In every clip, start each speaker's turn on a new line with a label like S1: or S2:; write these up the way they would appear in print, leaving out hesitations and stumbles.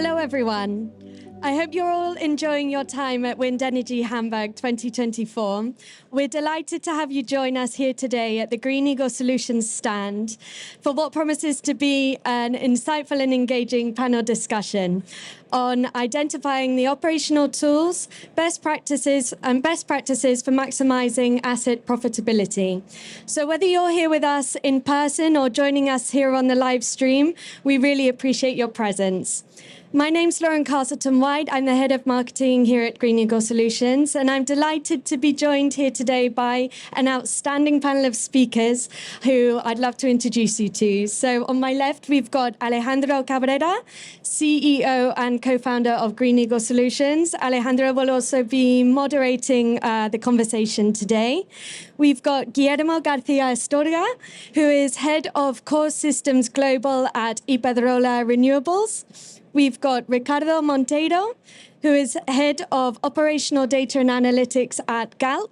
S1: Hello, everyone. I hope you're all enjoying your time at WindEnergy Hamburg 2024. We're delighted to have you join us here today at the Green Eagle Solutions stand for what promises to be an insightful and engaging panel discussion on identifying the operational tools, best practices for maximizing asset profitability. So whether you're here with us in person or joining us here on the live stream, we really appreciate your presence. My name's Lauren Castleton-White. I'm the head of marketing here at Green Eagle Solutions, and I'm delighted to be joined here today by an outstanding panel of speakers who I'd love to introduce you to. So on my left, we've got Alejandro Cabrera, CEO and co-founder of Green Eagle Solutions. Alejandro will also be moderating the conversation today. We've got Guillermo Garcia Astorga, who is head of Core Systems Global at Iberdrola Renewables. We've got Ricardo Monteiro, who is head of operational data and analytics at GALP.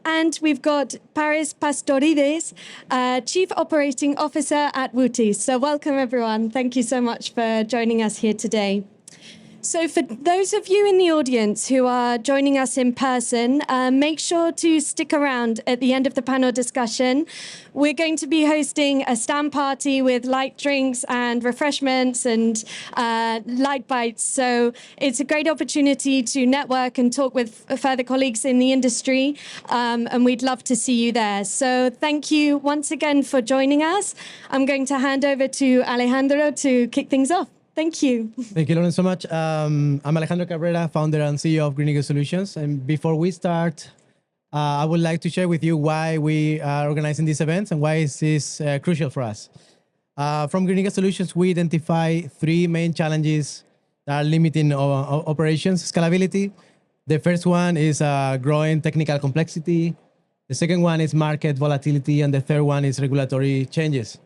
S1: And we've got Paris Pastorides, Chief Operating Officer at Wootis. So welcome, everyone. Thank you so much for joining us here today. So for those of you in the audience who are joining us in person, make sure to stick around at the end of the panel discussion. We're going to be hosting a stand party with light drinks and refreshments and light bites. So it's a great opportunity to network and talk with further colleagues in the industry, and we'd love to see you there. So thank you once again for joining us. I'm going to hand over to Alejandro to kick things off. Thank you.
S2: Thank you, Lauren, so much. I'm Alejandro Cabrera, founder and CEO of Green Eagle Solutions. And before we start, I would like to share with you why we are organizing these events and why is this crucial for us. From Green Eagle Solutions, we identify three main challenges that are limiting operations. Scalability. The first one is growing technical complexity. The second one is market volatility. And the third one is regulatory changes.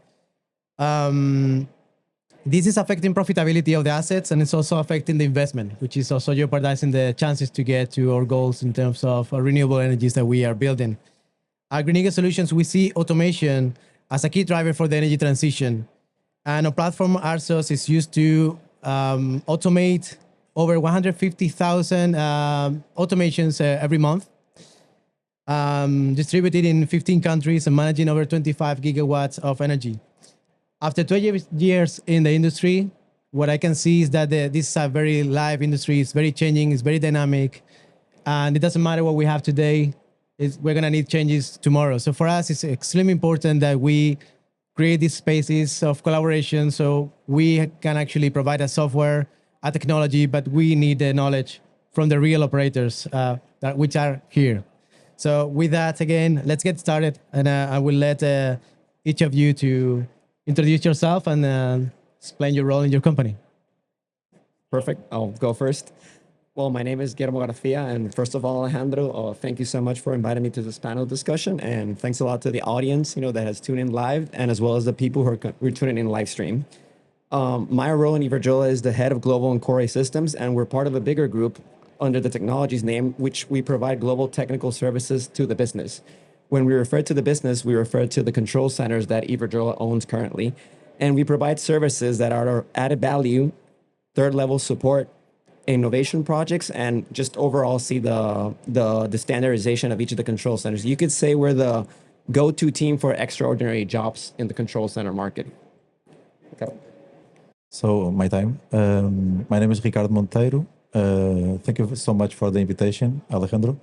S2: This is affecting profitability of the assets, and it's also affecting the investment, which is also jeopardizing the chances to get to our goals in terms of renewable energies that we are building. At Green Eagle Solutions, we see automation as a key driver for the energy transition. And our platform, Arsos, is used to automate over 150,000 automations every month, distributed in 15 countries and managing over 25 gigawatts of energy. After 20 years in the industry, what I can see is that this is a very live industry. It's very changing. It's very dynamic. And it doesn't matter what we have today. We're going to need changes tomorrow. So for us, it's extremely important that we create these spaces of collaboration so we can actually provide a software, a technology, but we need the knowledge from the real operators which are here. So with that, again, let's get started. And I will let each of you to introduce yourself and explain your role in your company.
S3: Perfect. I'll go first. Well, my name is Guillermo Garcia, and first of all, Alejandro, thank you so much for inviting me to this panel discussion, and thanks a lot to the audience, that has tuned in live, and as well as the people who are tuning in live stream. My role in Iberdrola is the head of global and core systems, and we're part of a bigger group under the technologies name, which we provide global technical services to the business. When we refer to the business, we refer to the control centers that Iberdrola owns currently. And we provide services that are added value, third level support, innovation projects, and just overall see the standardization of each of the control centers. You could say we're the go-to team for extraordinary jobs in the control center market. Okay.
S4: So my name is Ricardo Monteiro. Thank you so much for the invitation, Alejandro.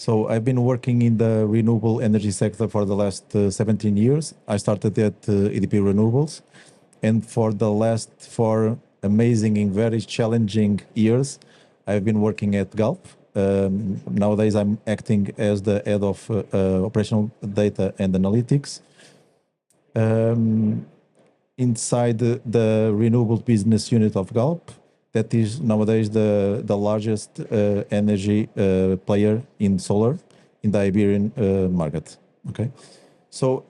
S4: So I've been working in the renewable energy sector for the last 17 years. I started at EDP Renewables. And for the last 4 amazing and very challenging years, I've been working at GALP. Nowadays, I'm acting as the head of operational data and analytics. Inside the renewable business unit of GALP, that is nowadays the largest energy player in solar in the Iberian market. Okay, so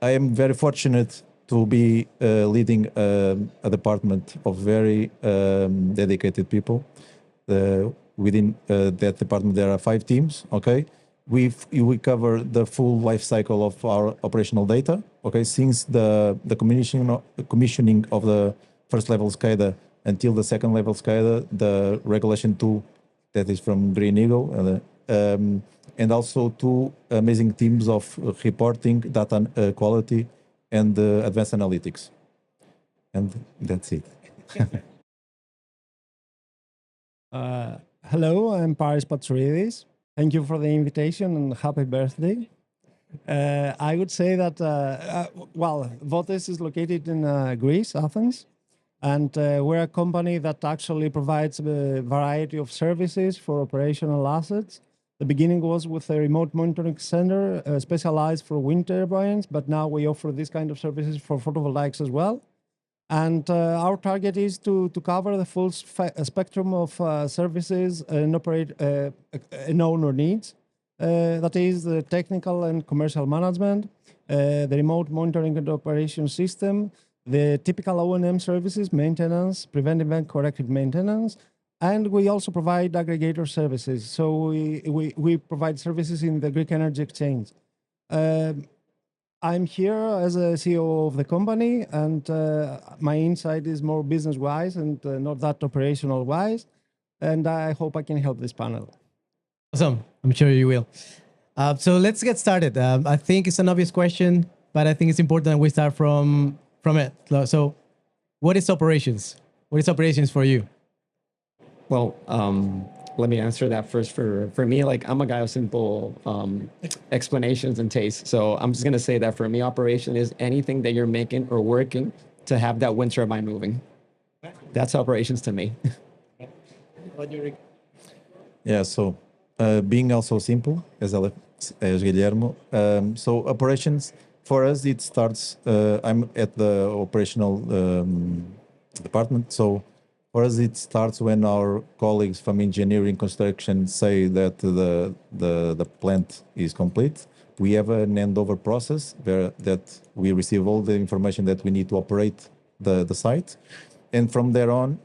S4: I am very fortunate to be leading a department of very dedicated people. Within that department, there are 5 teams. Okay, we cover the full life cycle of our operational data. Okay, since the commissioning of the first level SCADA until the second level SCADA, the regulation 2 that is from Green Eagle, and also two amazing teams of reporting, data quality, and advanced analytics. And that's it.
S5: Hello, I'm Paris Patsourides. Thank you for the invitation and happy birthday. I would say that, Wootis is located in Greece, Athens, and we're a company that actually provides a variety of services for operational assets. The beginning was with a remote monitoring center specialized for wind turbines, but now we offer this kind of services for photovoltaics as well. And our target is to cover the full spectrum of services an owner needs. That is the technical and commercial management, the remote monitoring and operation system, the typical O&M services, maintenance, preventive and corrective maintenance, and we also provide aggregator services. So we provide services in the Greek Energy Exchange. I'm here as a CEO of the company, and my insight is more business-wise and not that operational-wise, and I hope I can help this panel.
S2: Awesome. I'm sure you will. So let's get started. I think it's an obvious question, but I think it's important that we start from it. So what is operations? What is operations for you?
S3: Well, let me answer that first. For me, like I'm a guy of simple explanations and tastes. So I'm just gonna say that for me, operation is anything that you're making or working to have that wind turbine moving. That's operations to me.
S4: Yeah, so being also simple, as Guillermo. So operations, for us, it starts, I'm at the operational department. So for us, it starts when our colleagues from engineering construction say that the plant is complete. We have an handover process where that we receive all the information that we need to operate the site. And from there on,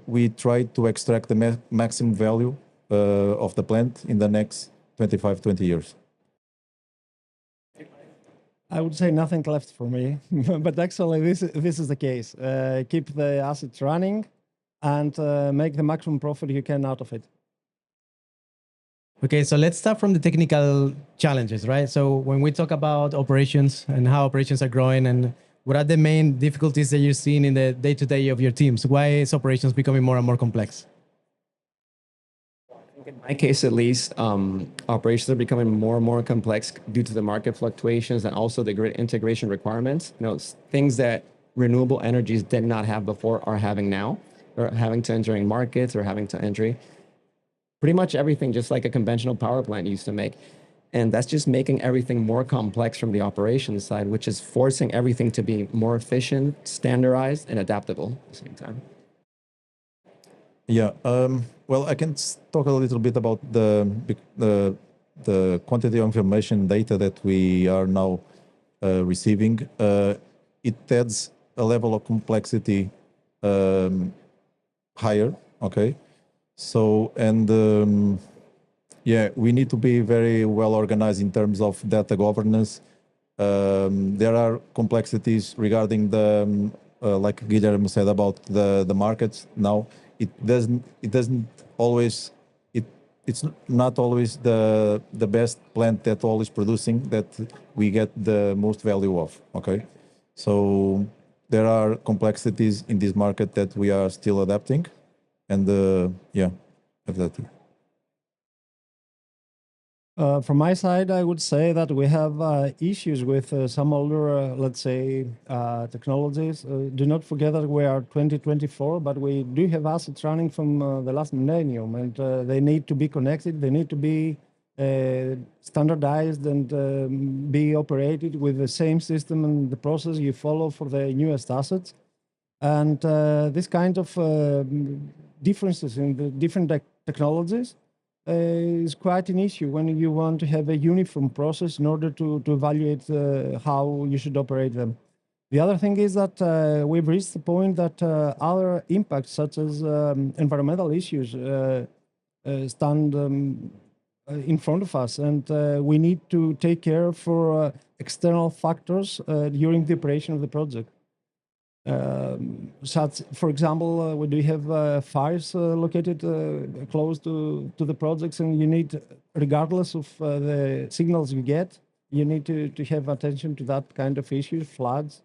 S4: we try to extract the maximum value of the plant in the next 25, 20 years.
S5: I would say nothing left for me, but actually this is the case. Keep the assets running and make the maximum profit you can out of it.
S2: Okay, so let's start from the technical challenges, right? So when we talk about operations and how operations are growing, and what are the main difficulties that you're seeing in the day-to-day of your teams? Why is operations becoming more and more complex?
S3: In my case, at least, operations are becoming more and more complex due to the market fluctuations and also the grid integration requirements. You know, things that renewable energies did not have before are having now, or having to enter in markets, or having to enter pretty much everything, just like a conventional power plant used to make. And that's just making everything more complex from the operations side, which is forcing everything to be more efficient, standardized, and adaptable at the same time.
S4: Yeah, well, I can talk a little bit about the quantity of information data that we are now receiving. It adds a level of complexity higher, okay? So, and yeah, we need to be very well organized in terms of data governance. There are complexities regarding the, like Guillermo said about the markets now. It's not always the best plant that always producing that we get the most value of, okay? So there are complexities in this market that we are still adapting, and yeah, exactly.
S5: From my side, I would say that we have issues with some older, let's say, technologies. Do not forget that we are 2024, but we do have assets running from the last millennium, and they need to be connected. They need to be standardized and be operated with the same system and the process you follow for the newest assets. And this kind of differences in the different technologies is quite an issue when you want to have a uniform process in order to evaluate how you should operate them. The other thing is that we've reached the point that other impacts, such as environmental issues, stand in front of us, and we need to take care for external factors during the operation of the project. Such, for example, we do have fires located close to the projects, and you need, regardless of the signals you get, you need to have attention to that kind of issues, floods,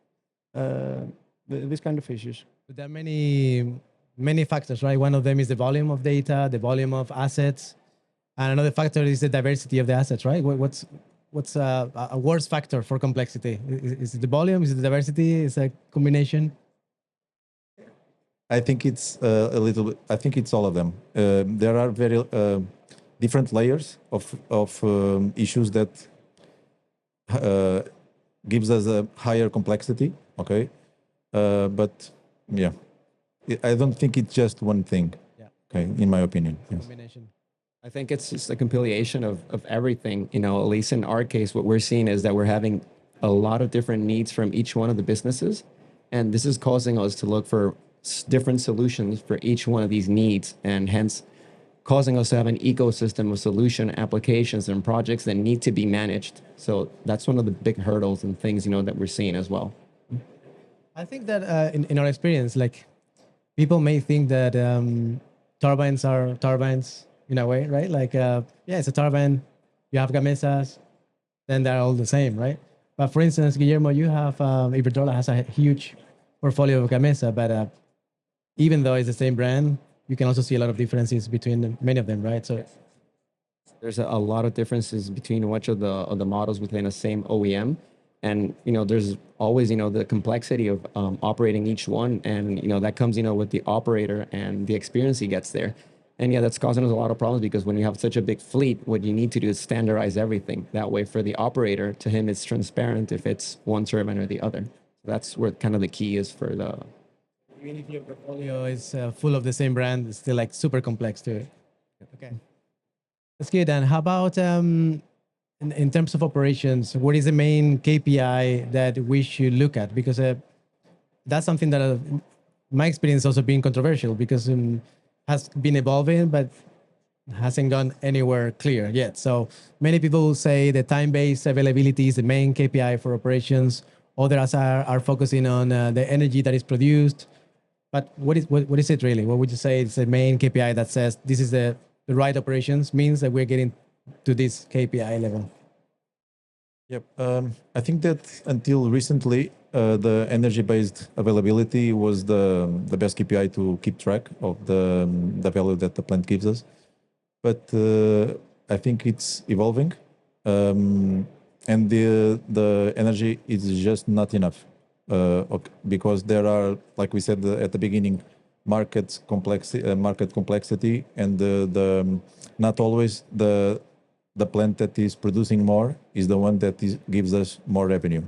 S5: this kind of issues.
S2: But there are many factors, right? One of them is the volume of data, the volume of assets, and another factor is the diversity of the assets, right? What's a worse factor for complexity? Is it the volume? Is it the diversity? Is it a combination?
S4: I think it's a little bit. I think it's all of them. There are very different layers of issues that gives us a higher complexity. Okay, but yeah, I don't think it's just one thing.
S2: Yeah.
S4: Okay, in my opinion. Yes.
S2: Combination.
S3: I think it's just a compilation of everything. You know, at least in our case, what we're seeing is that we're having a lot of different needs from each one of the businesses. And this is causing us to look for different solutions for each one of these needs, and hence causing us to have an ecosystem of solution applications and projects that need to be managed. So that's one of the big hurdles and things, you know, that we're seeing as well.
S2: I think that in our experience, like people may think that turbines are turbines in a way, right? Like, yeah, it's a turbine. You have gamesas, then they're all the same, right? But for instance, Guillermo, you have Iberdrola has a huge portfolio of gamesa, but even though it's the same brand, you can also see a lot of differences between many of them, right? So
S3: There's a lot of differences between which of the models within a same OEM. And, you know, there's always, you know, the complexity of operating each one. And, you know, that comes, you know, with the operator and the experience he gets there. And yeah, that's causing us a lot of problems because when you have such a big fleet, what you need to do is standardize everything. That way for the operator, to him, it's transparent if it's one turbine or the other. That's where kind of the key is for the...
S2: even if your portfolio is full of the same brand, it's still like super complex to it. Okay. That's good. And how about in terms of operations, what is the main KPI that we should look at? Because that's something that my experience also being controversial because has been evolving, but hasn't gone anywhere clear yet. So many people will say the time-based availability is the main KPI for operations. Others are focusing on the energy that is produced. But what is it really? What would you say is the main KPI that says this is the right operations means that we're getting to this KPI level?
S4: Yep. I think that until recently, the energy-based availability was the best KPI to keep track of the value that the plant gives us. But I think it's evolving, and the energy is just not enough because there are, like we said at the beginning, market complexity, and the not always the plant that is producing more is the one that gives us more revenue.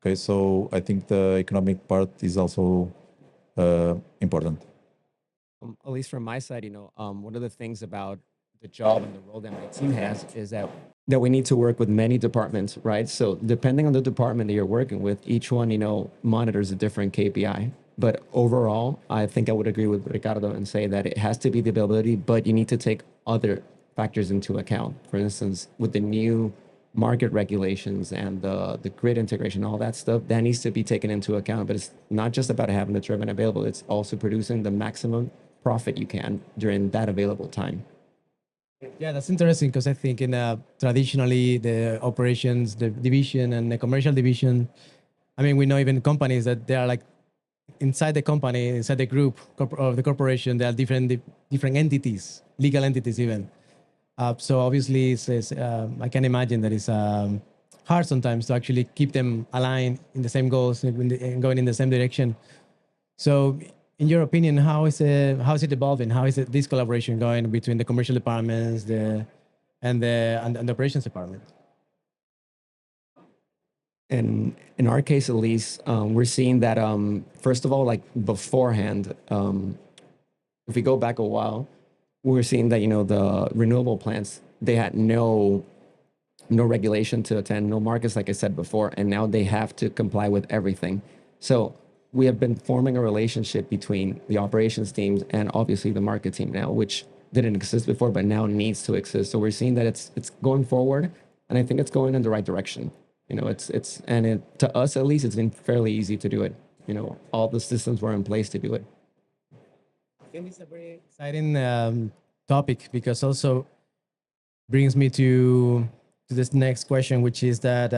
S4: Okay, so I think the economic part is also important.
S3: At least from my side, you know, one of the things about the job and the role that my team has is that we need to work with many departments, right? So depending on the department that you're working with, each one, you know, monitors a different KPI. But overall, I think I would agree with Ricardo and say that it has to be the availability, but you need to take other factors into account. For instance, with the new market regulations and the grid integration, all that stuff, that needs to be taken into account. But it's not just about having the turbine available, it's also producing the maximum profit you can during that available time.
S2: Yeah, that's interesting because I think in traditionally the operations, the division and the commercial division, I mean, we know even companies that they are like inside the company, inside the group of the corporation, there are different entities, legal entities even. So obviously, I can imagine that it's hard sometimes to actually keep them aligned in the same goals and going in the same direction. So, in your opinion, how is it evolving? How is this collaboration going between the commercial departments and the operations department?
S3: And in our case, at least, we're seeing that first of all, like beforehand, if we go back a while, we're seeing that, you know, the renewable plants, they had no regulation to attend, no markets, like I said before, and now they have to comply with everything. So we have been forming a relationship between the operations teams and obviously the market team now, which didn't exist before, but now needs to exist. So we're seeing that it's going forward, and I think it's going in the right direction. You know, to us at least, it's been fairly easy to do it. all the systems were in place to do it.
S2: I think it's a very exciting topic because also brings me to this next question, which is that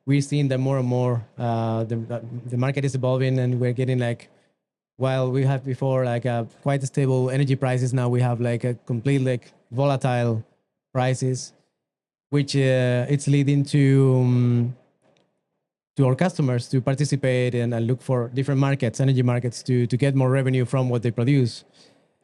S2: we're seeing that more and more the market is evolving, and we're getting like, while we have before like quite stable energy prices, now we have like a complete like volatile prices, which it's leading to our customers to participate and look for different markets, energy markets, to get more revenue from what they produce,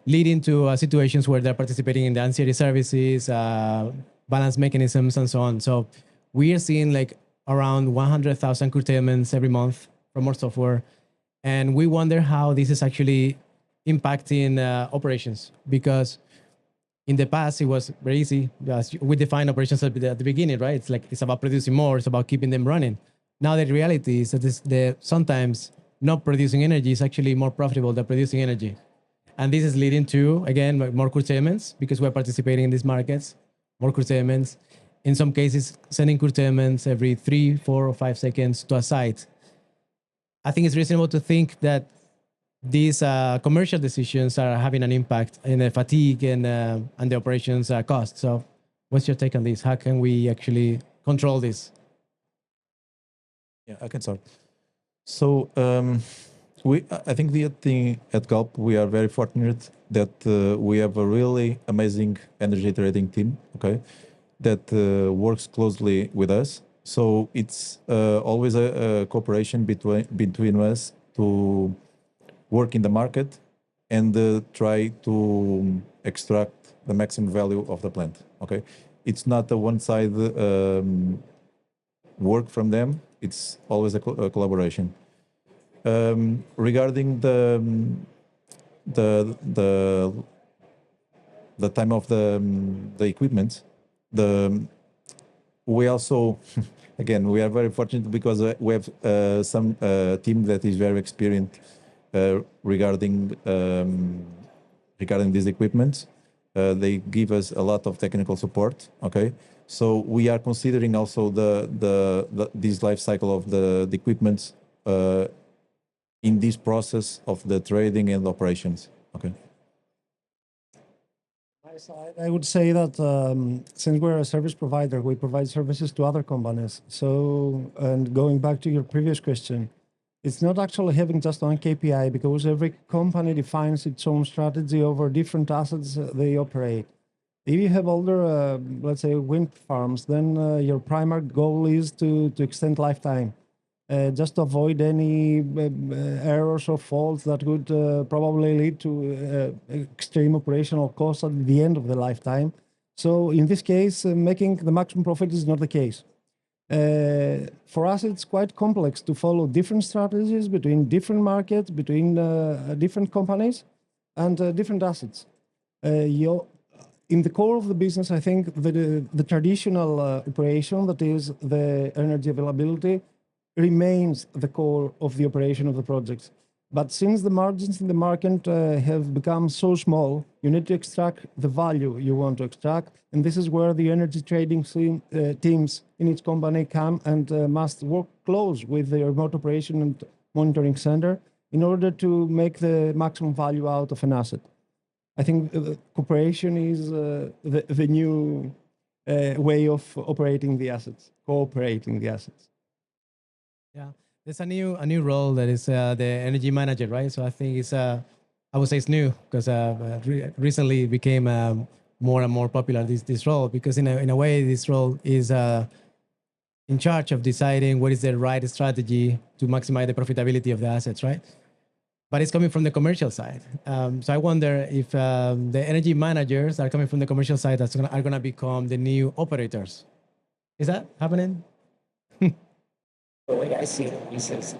S2: leading to situations where they're participating in the ancillary services, balance mechanisms, and so on. So we are seeing like around 100,000 curtailments every month from our software. And we wonder how this is actually impacting operations, because in the past it was very easy. We define operations at the beginning, right? It's like it's about producing more, it's about keeping them running. Now the reality is that sometimes not producing energy is actually more profitable than producing energy. And this is leading to, again, more curtailments because we're participating in these markets, more curtailments. In some cases, sending curtailments every 3, 4, or 5 seconds to a site. I think it's reasonable to think that these commercial decisions are having an impact in the fatigue and the operations cost. So what's your take on this? How can we actually control this?
S4: Yeah, I can start. So I think the thing at GALP, we are very fortunate that we have a really amazing energy trading team, okay, that works closely with us. So it's always a cooperation between us to work in the market and try to extract the maximum value of the plant. Okay, it's not a one-side work from them. It's always a collaboration. Regarding the time of the equipment, we also again we are very fortunate because we have some team that is very experienced regarding these equipment. They give us a lot of technical support. Okay, so we are considering also this life cycle of the equipment in this process of the trading and operations. Okay.
S5: My side, I would say that since we're a service provider, we provide services to other companies. So, and going back to your previous question, it's not actually having just one KPI because every company defines its own strategy over different assets they operate. If you have older, let's say, wind farms, then your primary goal is to extend lifetime, just to avoid any errors or faults that would probably lead to extreme operational costs at the end of the lifetime. So in this case, making the maximum profit is not the case. For us, it's quite complex to follow different strategies between different markets, between different companies, and different assets. In the core of the business, I think the traditional operation, that is the energy availability, remains the core of the operation of the projects. But since the margins in the market have become so small, you need to extract the value you want to extract. And this is where the energy trading teams in each company come and must work close with the remote operation and monitoring center in order to make the maximum value out of an asset. I think cooperation is the new way of operating the assets, cooperating the assets.
S2: Yeah, there's a new role that is the energy manager, right? So I think it's I would say it's new because recently it became more and more popular this role, because in a way this role is in charge of deciding what is the right strategy to maximize the profitability of the assets, right? But it's coming from the commercial side. So I wonder if the energy managers are coming from the commercial side that are going to become the new operators. Is that happening?
S3: The way I see it is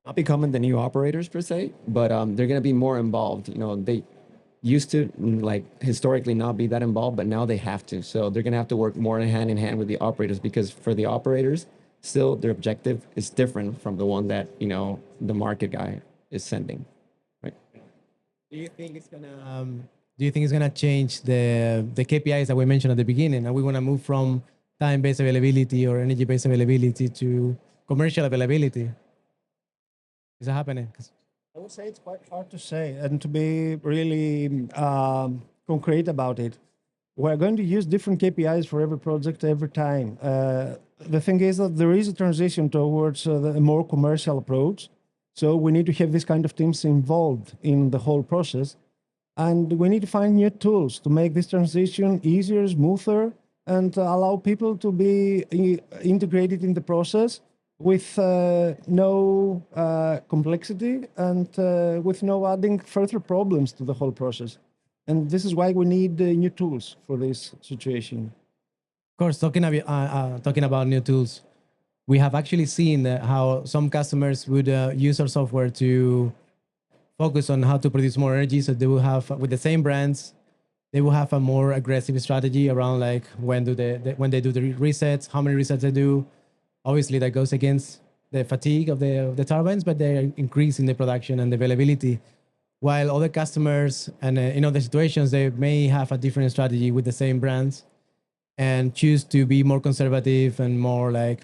S3: not becoming the new operators per se, but they're going to be more involved. They used to historically not be that involved, but now they have to. So they're going to have to work more hand in hand with the operators, because for the operators, still their objective is different from the one that the market guy is sending. Right?
S2: Do you think it's gonna change the KPIs that we mentioned at the beginning? Are we gonna move from time-based availability or energy-based availability to commercial availability? Is that happening?
S5: I would say it's quite hard to say, and to be really concrete about it. We're going to use different KPIs for every project every time. The thing is that there is a transition towards a more commercial approach. So we need to have this kind of teams involved in the whole process. And we need to find new tools to make this transition easier, smoother, and allow people to be integrated in the process with no complexity and with no adding further problems to the whole process. And this is why we need new tools for this situation.
S2: Of course, talking about new tools, we have actually seen how some customers would use our software to focus on how to produce more energy. So they will have, with the same brands, they will have a more aggressive strategy around like when they do the resets, how many resets they do. Obviously, that goes against the fatigue of the turbines, but they're increasing the production and the availability. While other customers and in other situations, they may have a different strategy with the same brands and choose to be more conservative and more like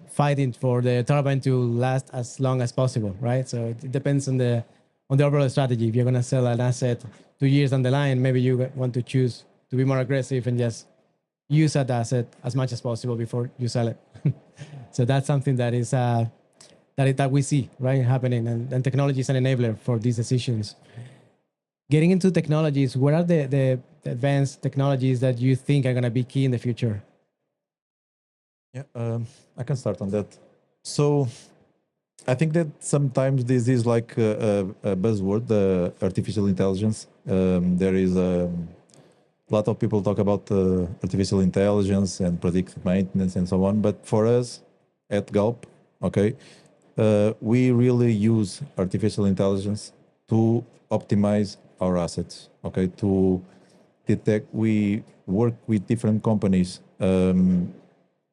S2: fighting for the turbine to last as long as possible, right? So it depends on the overall strategy. If you're going to sell an asset 2 years down the line, maybe you want to choose to be more aggressive and just use that asset as much as possible before you sell it. So that's something that is that we see, right, happening, and technology is an enabler for these decisions. Getting into technologies, what are the advanced technologies that you think are going to be key in the future?
S4: Yeah, I can start on that. So I think that sometimes this is like a buzzword, the artificial intelligence. There is a lot of people talk about artificial intelligence and predictive maintenance and so on. But for us at GALP, okay, we really use artificial intelligence to optimize our assets, okay, to detect. We work with different companies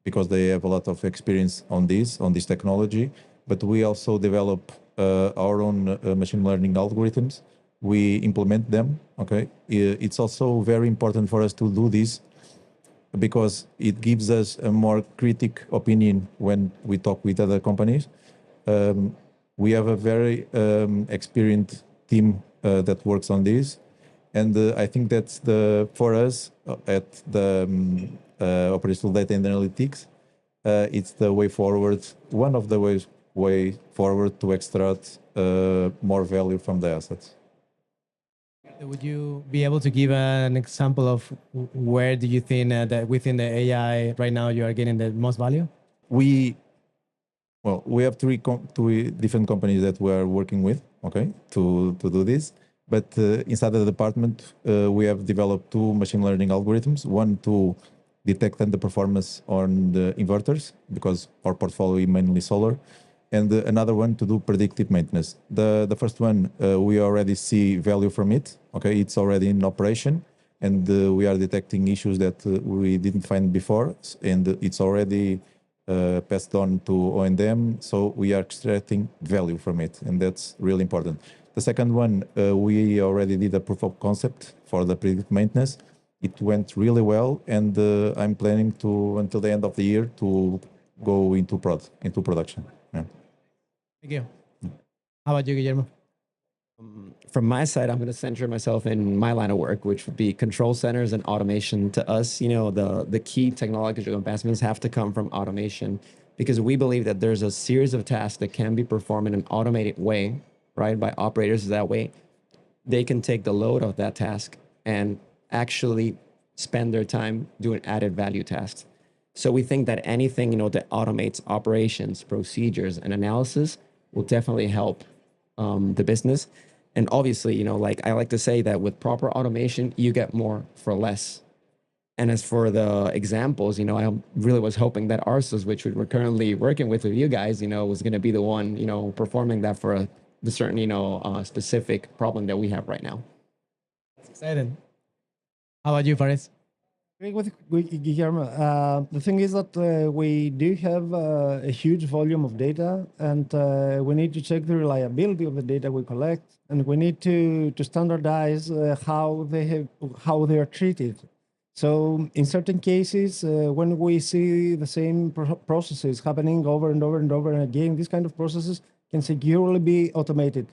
S4: because they have a lot of experience on this technology, but we also develop our own machine learning algorithms. We implement them, okay? It's also very important for us to do this because it gives us a more critic opinion when we talk with other companies. We have a very experienced team that works on this, and I think that's for us at the operational data and analytics. It's the way forward. One of the way forward to extract more value from the assets.
S2: Would you be able to give an example of where do you think that within the AI right now you are getting the most value?
S4: We have three different companies that we are working with, okay, to do this. But inside the department, we have developed 2 machine learning algorithms. One to detect underperformance on the inverters because our portfolio is mainly solar, and another one to do predictive maintenance. The first one, we already see value from it. Okay, it's already in operation, and we are detecting issues that we didn't find before, and it's already passed on to O&M, so we are extracting value from it, and that's really important. The second one, we already did a proof of concept for the predictive maintenance. It went really well, and I'm planning to, until the end of the year, to go into production. Yeah.
S2: Thank you. How about you, Guillermo?
S3: From my side, I'm going to center myself in my line of work, which would be control centers and automation. To us, the key technological advancements have to come from automation, because we believe that there's a series of tasks that can be performed in an automated way, right, by operators. That way, they can take the load of that task and actually spend their time doing added value tasks. So we think that anything, that automates operations, procedures, and analysis will definitely help the business. And obviously, like I like to say that with proper automation, you get more for less. And as for the examples, I really was hoping that Arsos, which we're currently working with you guys, was going to be the one, performing that for the certain, specific problem that we have right now.
S2: That's exciting. How about you, Faris?
S5: With Guillermo, the thing is that we do have a huge volume of data, and we need to check the reliability of the data we collect, and we need to standardize how they are treated. So in certain cases, when we see the same processes happening over and over and over again, these kind of processes can securely be automated.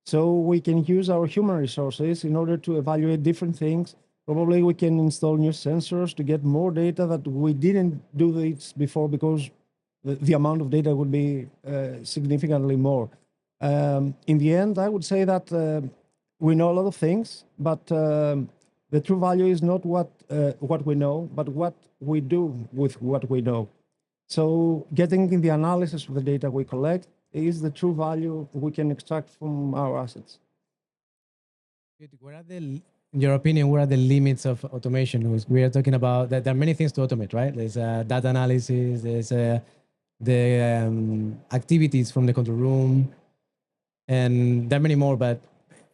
S5: So we can use our human resources in order to evaluate different things. Probably we can install new sensors to get more data that we didn't do this before, because the amount of data would be significantly more. In the end, I would say that we know a lot of things, but the true value is not what we know, but what we do with what we know. So getting in the analysis of the data we collect is the true value we can extract from our assets.
S2: What are in your opinion, what are the limits of automation? We are talking about that there are many things to automate, right? There's data analysis, there's the activities from the control room, and there are many more. But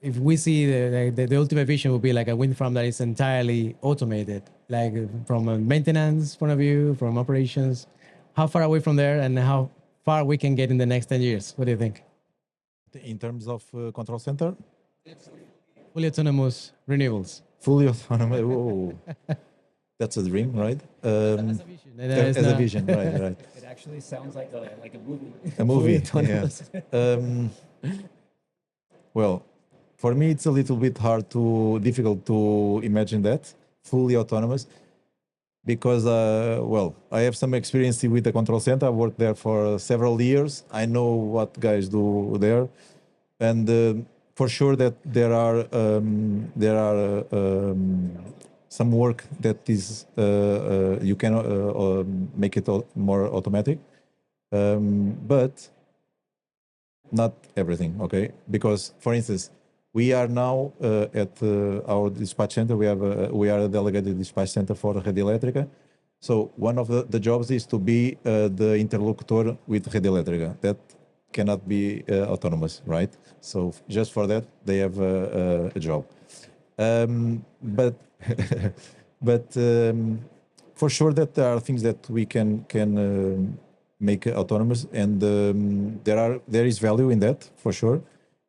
S2: if we see the ultimate vision would be like a wind farm that is entirely automated, like from a maintenance point of view, from operations, how far away from there and how far we can get in the next 10 years? What do you think?
S4: In terms of control center?
S2: Fully autonomous renewables.
S4: Fully autonomous. Whoa. That's a dream, right?
S2: As a vision.
S4: As a vision, right.
S3: It actually sounds like a movie.
S4: A movie, yeah. Well, for me, it's a little bit difficult to imagine that, fully autonomous, because, I have some experience with the control center. I worked there for several years. I know what guys do there. And for sure that there are some work that is, you can make it more automatic, but not everything, okay? Because, for instance, we are now at our dispatch center. We are a delegated dispatch center for Rede Elétrica. So one of the jobs is to be the interlocutor with Rede Elétrica. That cannot be autonomous, right? So just for that, they have a job. But for sure that there are things that we can make autonomous, and there is value in that for sure.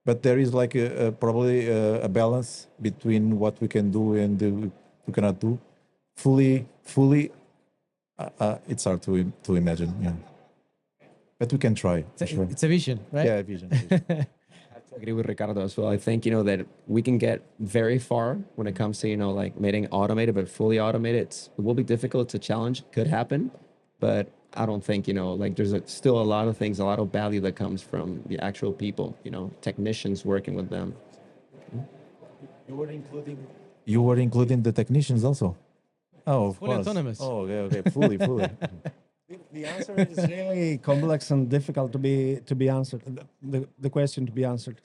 S4: But there is like probably a balance between what we can do and we cannot do. Fully, it's hard to imagine. Yeah, but we can try.
S2: It's a vision, right?
S4: Yeah, a vision.
S3: I agree with Ricardo as well. I think, that we can get very far when it comes to, like making automated, but fully automated. It will be difficult to challenge, could happen, but I don't think, like there's still a lot of things, a lot of value that comes from the actual people, technicians working with them.
S4: You were including the technicians also? Oh, of
S2: Fully
S4: course.
S2: autonomous.
S4: Oh, okay, fully.
S5: The answer is really complex and difficult to be answered. The question to be answered.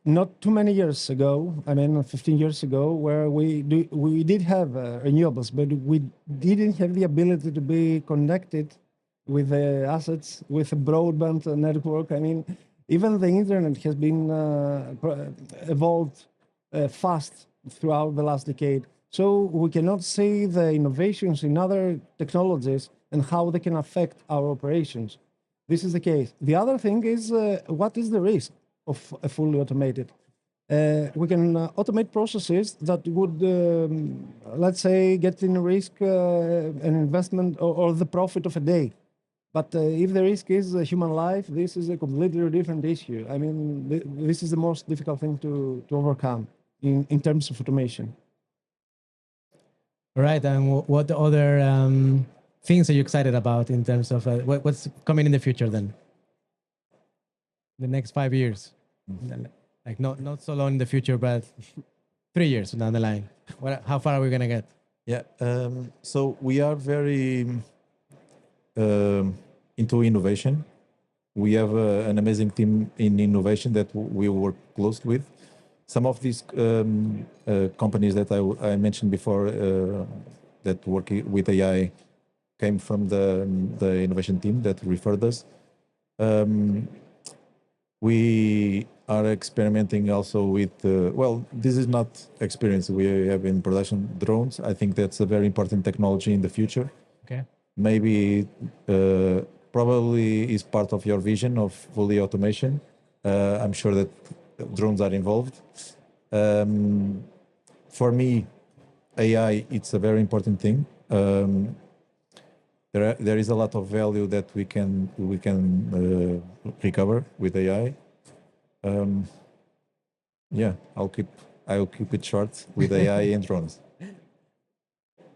S5: Not too many years ago, 15 years ago, where we did have renewables, but we didn't have the ability to be connected with the assets, with a broadband network. Even the internet has been evolved fast throughout the last decade. So we cannot see the innovations in other technologies and how they can affect our operations. This is the case. The other thing is, what is the risk of a fully automated? We can automate processes that would, let's say, get in risk an investment or the profit of a day. But if the risk is human life, this is a completely different issue. This is the most difficult thing to overcome in terms of automation.
S2: Right, and what other things are you excited about in terms of what's coming in the future then? The next 5 years, like not so long in the future, but 3 years down the line. How far are we gonna get?
S4: Yeah, so we are very into innovation. We have an amazing team in innovation that we work close with. Some of these companies that I mentioned before that work with AI came from the innovation team that referred us. We are experimenting also with, this is not experience we have in production, drones. I think that's a very important technology in the future.
S2: Okay.
S4: Maybe probably is part of your vision of fully automation. I'm sure that drones are involved. For me, AI, it's a very important thing. there is a lot of value that we can recover with AI. Yeah, I'll keep it short with AI and drones.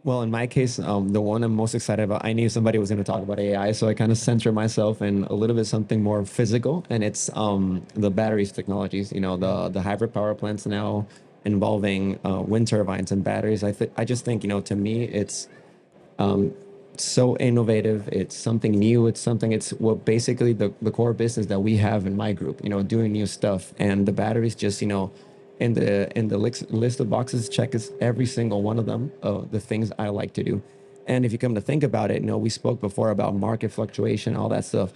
S3: Well, in my case, the one I'm most excited about, I knew somebody was going to talk about AI, so I kind of center myself in a little bit something more physical, and it's the batteries technologies. You know, the hybrid power plants now involving wind turbines and batteries. I just think, you know, to me, it's so innovative. It's something new. It's what basically the core business that we have in my group, you know, doing new stuff. And the batteries just, you know, in the list of boxes, check is every single one of them, the things I like to do. And if you come to think about it, you know, we spoke before about market fluctuation, all that stuff.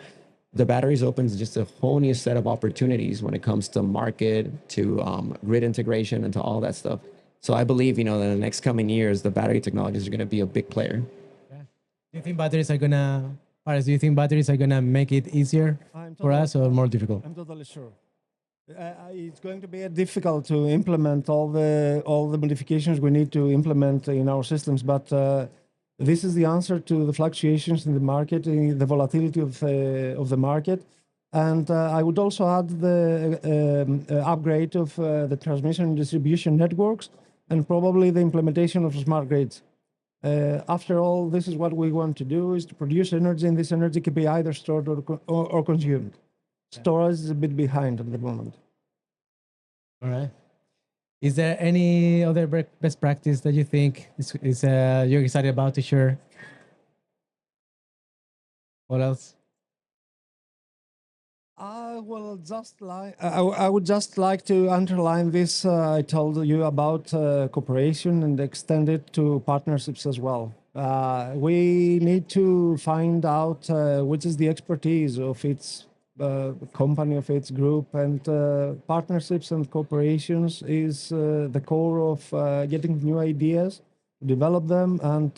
S3: The batteries opens just a whole new set of opportunities when it comes to market, to grid integration, and to all that stuff. So I believe, you know, in the next coming years, the battery technologies are going to be a big player.
S2: Do you think batteries are gonna, Paris, do you think batteries are gonna make it easier for us or more difficult?
S5: I'm totally sure. It's going to be difficult to implement all the modifications we need to implement in our systems, but this is the answer to the fluctuations in the market, in the volatility of the market. And I would also add the upgrade of the transmission and distribution networks, and probably the implementation of smart grids. After all, this is what we want to do, is to produce energy, and this energy can be either stored or consumed. Storage is a bit behind at the moment.
S2: All right. Is there any other best practice that you think is you're excited about to share? What else?
S5: Well, I would just like to underline this. I told you about cooperation and extend it to partnerships as well. We need to find out which is the expertise of its company, of its group, and partnerships and cooperations is the core of getting new ideas, develop them, and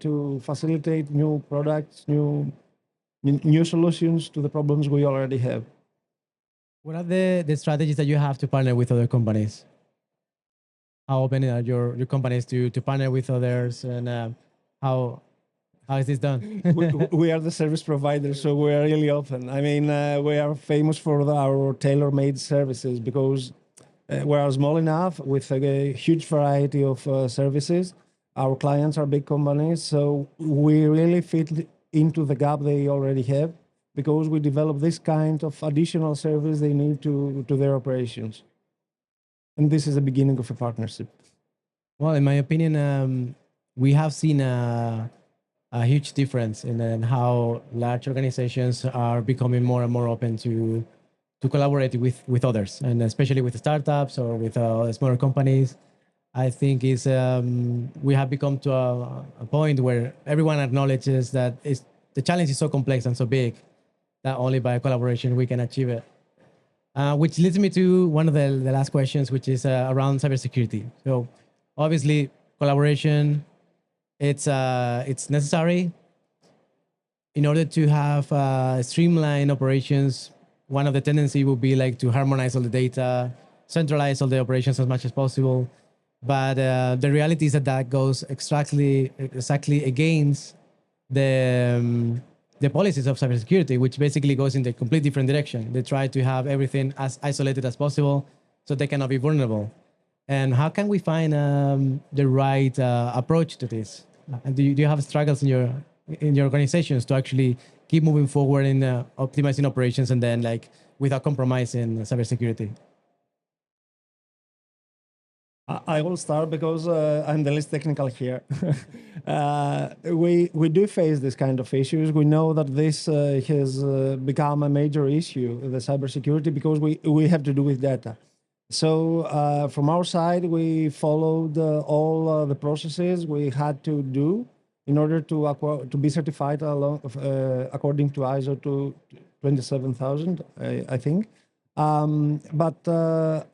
S5: to facilitate new products, new solutions to the problems we already have.
S2: What are the strategies that you have to partner with other companies? How open are your companies to partner with others, and how is this done?
S5: We are the service provider, so we are really open. I mean, we are famous for our tailor-made services because we are small enough with a huge variety of services. Our clients are big companies, so we really fit into the gap they already have, because we develop this kind of additional service they need to their operations. And this is the beginning of a partnership.
S2: Well, in my opinion, we have seen a huge difference in how large organizations are becoming more and more open to collaborate with others, and especially with startups or with smaller companies. I think we have become to a point where everyone acknowledges that the challenge is so complex and so big that only by collaboration we can achieve it. Which leads me to one of the last questions, which is around cybersecurity. So obviously collaboration, it's necessary in order to have streamlined operations. One of the tendencies would be like to harmonize all the data, centralize all the operations as much as possible. But the reality is that goes exactly against the policies of cybersecurity, which basically goes in the complete different direction. They try to have everything as isolated as possible so they cannot be vulnerable. And how can we find the right approach to this? And do you have struggles in your organizations to actually keep moving forward in optimizing operations and then like without compromising cybersecurity?
S5: I will start because I'm the least technical here. We do face this kind of issues. We know that this has become a major issue, the cybersecurity, because we have to do with data. So from our side, we followed all the processes we had to do in order to be certified according to ISO 27000, I think. But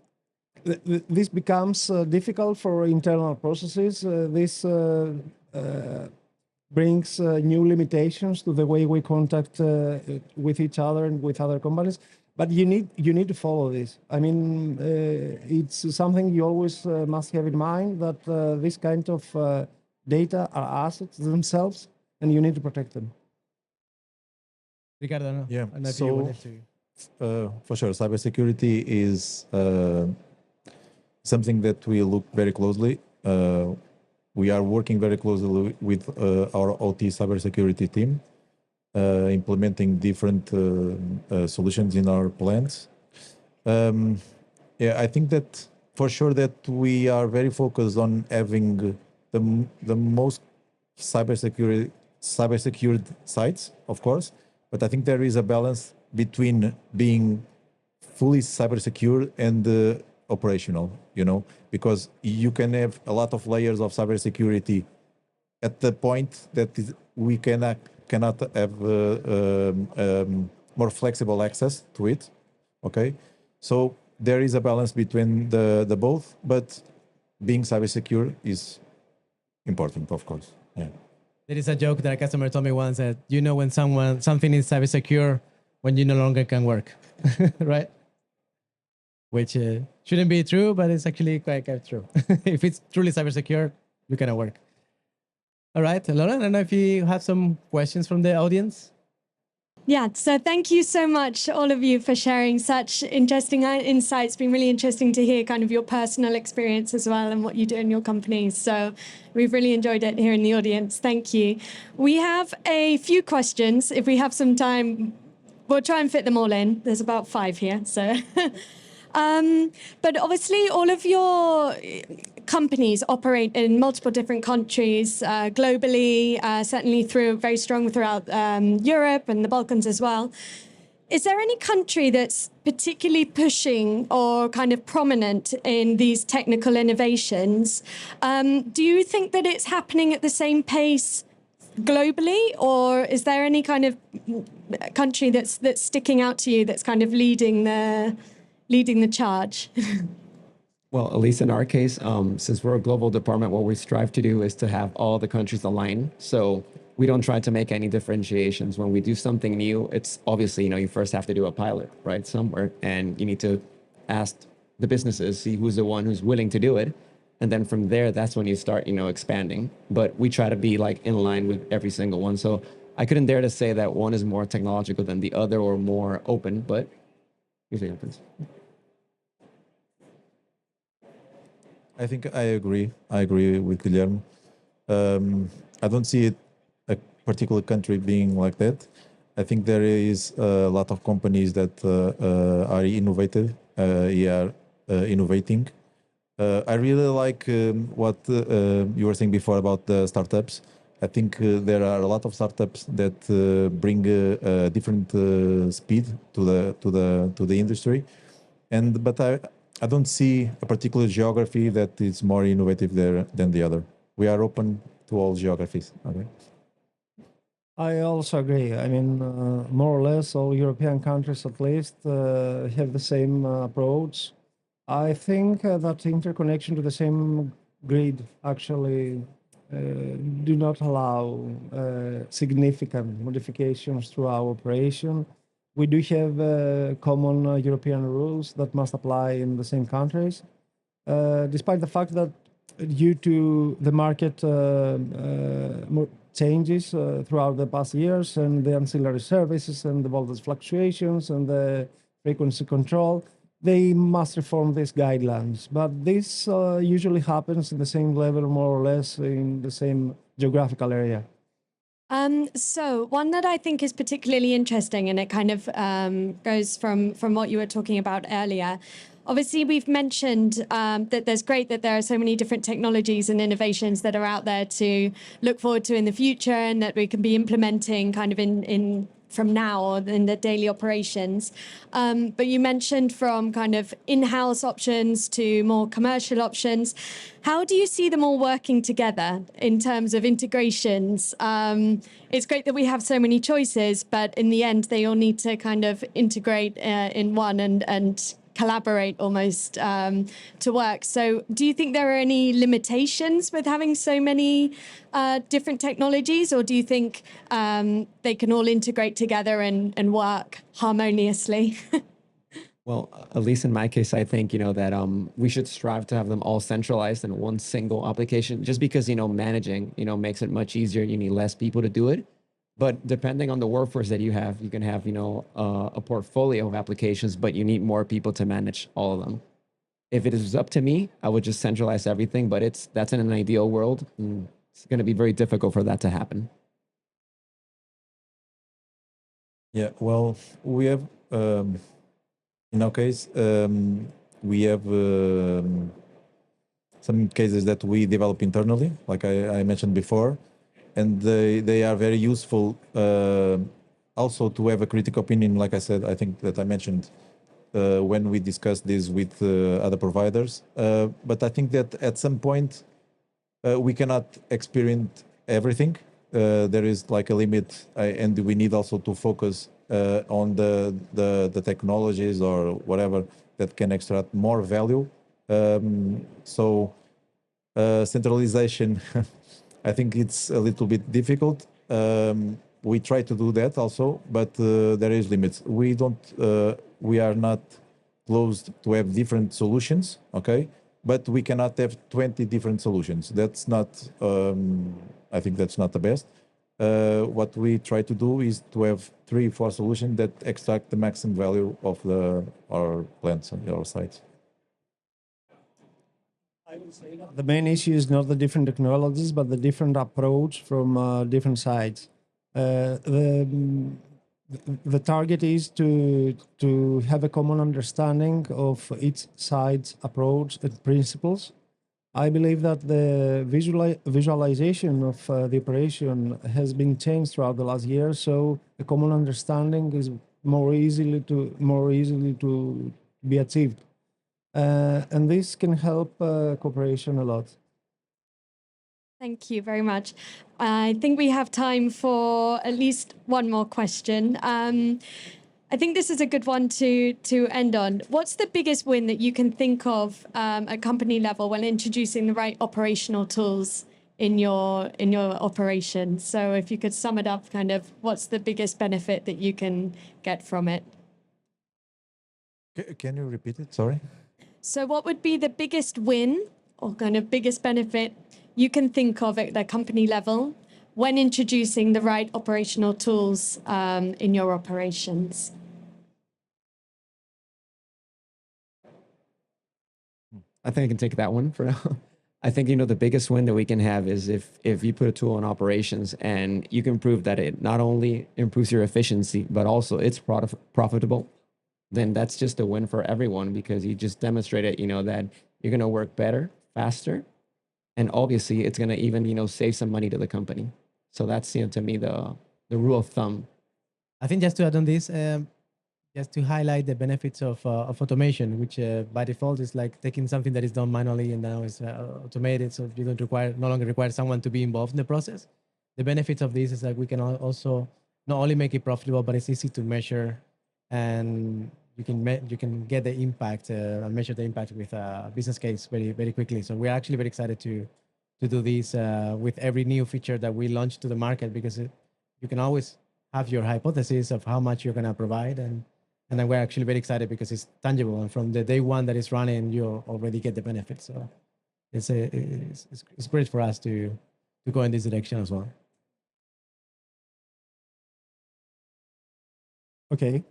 S5: this becomes difficult for internal processes. This brings new limitations to the way we contact with each other and with other companies. But you need to follow this. I mean, it's something you always must have in mind, that this kind of data are assets themselves, and you need to protect them.
S2: Ricardo, no?
S4: Yeah,
S2: I don't know if you
S4: so-
S2: wanted to.
S4: For sure, cybersecurity is something that we look very closely. We are working very closely with our OT cybersecurity team, implementing different solutions in our plants. Yeah, I think that for sure that we are very focused on having the most cybersecured sites, of course. But I think there is a balance between being fully cyber secure and operational, because you can have a lot of layers of cybersecurity at the point that we cannot have more flexible access to it. Okay, so there is a balance between the both, but being cyber secure is important, of course. Yeah.
S2: There is a joke that a customer told me once that when something is cyber secure when you no longer can work, right? Which shouldn't be true, but it's actually quite true. If it's truly cyber secure, you cannot work. All right, Laura, I don't know if you have some questions from the audience.
S1: Yeah, so thank you so much, all of you, for sharing such interesting insights. It's been really interesting to hear kind of your personal experience as well and what you do in your companies. So we've really enjoyed it here in the audience. Thank you. We have a few questions. If we have some time, we'll try and fit them all in. There's about 5 here, so... But obviously, all of your companies operate in multiple different countries globally, certainly very strong throughout Europe and the Balkans as well. Is there any country that's particularly pushing or kind of prominent in these technical innovations? Do you think that it's happening at the same pace globally, or is there any kind of country that's sticking out to you that's kind of leading the charge?
S3: Well, at least in our case, since we're a global department, what we strive to do is to have all the countries align. So we don't try to make any differentiations. When we do something new, it's obviously, you first have to do a pilot, right, somewhere. And you need to ask the businesses, see who's the one who's willing to do it. And then from there, that's when you start, expanding. But we try to be in line with every single one. So I couldn't dare to say that one is more technological than the other or more open, but usually happens.
S4: I think I agree. I agree with Guillermo. I don't see a particular country being like that. I think there is a lot of companies that are innovative, innovating. I really like what you were saying before about the startups. I think there are a lot of startups that bring a different speed to the industry, but I don't see a particular geography that is more innovative there than the other. We are open to all geographies. Okay.
S5: I also agree. I mean, more or less all European countries at least have the same approach. I think that interconnection to the same grid actually do not allow significant modifications to our operation. We do have common European rules that must apply in the same countries, despite the fact that due to the market changes throughout the past years and the ancillary services and the voltage fluctuations and the frequency control, they must reform these guidelines. But this usually happens in the same level, more or less, in the same geographical area.
S1: So one that I think is particularly interesting, and it kind of goes from what you were talking about earlier. Obviously, we've mentioned that there's great that there are so many different technologies and innovations that are out there to look forward to in the future and that we can be implementing kind of in from now or in the daily operations. But you mentioned from kind of in-house options to more commercial options. How do you see them all working together in terms of integrations? It's great that we have so many choices, but in the end, they all need to kind of integrate in one and collaborate almost to work. So do you think there are any limitations with having so many different technologies, or do you think they can all integrate together and work harmoniously?
S3: Well, at least in my case, I think, that we should strive to have them all centralized in one single application, just because, managing, makes it much easier. You need less people to do it. But depending on the workforce that you have, you can have, a portfolio of applications, but you need more people to manage all of them. If it is up to me, I would just centralize everything, but that's in an ideal world. And it's going to be very difficult for that to happen.
S4: Yeah, well, we have, in our case, we have some cases that we develop internally, like I mentioned before, and they are very useful also to have a critical opinion, like I said, I think that I mentioned when we discussed this with other providers. But I think that at some point, we cannot experience everything. There is like a limit, and we need also to focus on the technologies or whatever that can extract more value. So centralization, I think it's a little bit difficult. We try to do that also, but there is limits. We are not closed to have different solutions, okay? But we cannot have 20 different solutions. That's not, I think that's not the best. What we try to do is to have 3-4 solutions that extract the maximum value of our plants and our sites.
S5: I would say that the main issue is not the different technologies, but the different approach from different sides. The target is to have a common understanding of each side's approach and principles. I believe that the visualization of the operation has been changed throughout the last year, so a common understanding is more easily to be achieved, and this can help cooperation a lot.
S1: Thank you very much. I think we have time for at least one more question. I think this is a good one to end on. What's the biggest win that you can think of at company level when introducing the right operational tools in your operation? So if you could sum it up, kind of what's the biggest benefit that you can get from it?
S4: Can you repeat it? Sorry.
S1: So what would be the biggest win or kind of biggest benefit you can think of at the company level when introducing the right operational tools in your operations?
S3: I think I can take that one for now. I think, the biggest win that we can have is if you put a tool in operations and you can prove that it not only improves your efficiency, but also it's profitable, then that's just a win for everyone, because you just demonstrated, that you're going to work better, faster, and obviously it's going to even, save some money to the company. So that's, to me, the rule of thumb.
S2: I think just to add on this, just to highlight the benefits of automation, which by default is like taking something that is done manually and now is automated, so you don't no longer require someone to be involved in the process. The benefits of this is that we can also not only make it profitable, but it's easy to measure, and you can get the impact and measure the impact with a business case very, very quickly. So we're actually very excited to do this with every new feature that we launch to the market, because you can always have your hypothesis of how much you're going to provide, and then we're actually very excited because it's tangible, and from the day one that it's running, you already get the benefits. So it's great for us to go in this direction as well.
S5: Okay.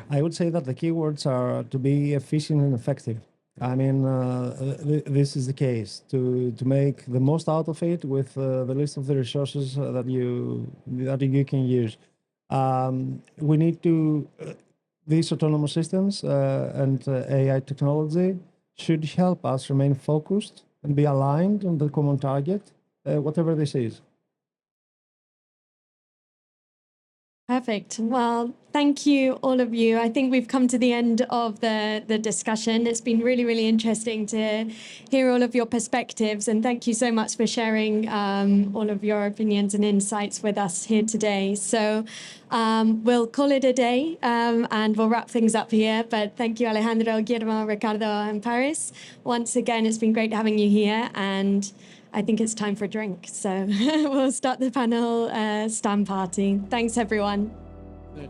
S5: I would say that the keywords are to be efficient and effective. I mean, this is the case, to make the most out of it with the list of the resources that you can use. We need to, these autonomous systems and AI technology should help us remain focused and be aligned on the common target, whatever this is.
S1: Perfect. Well, thank you, all of you. I think we've come to the end of the discussion. It's been really, really interesting to hear all of your perspectives, and thank you so much for sharing all of your opinions and insights with us here today. So we'll call it a day and we'll wrap things up here. But thank you, Alejandro, Guillermo, Ricardo, and Paris. Once again, it's been great having you here, and I think it's time for a drink. So we'll start the panel stand party. Thanks, everyone.
S2: Good.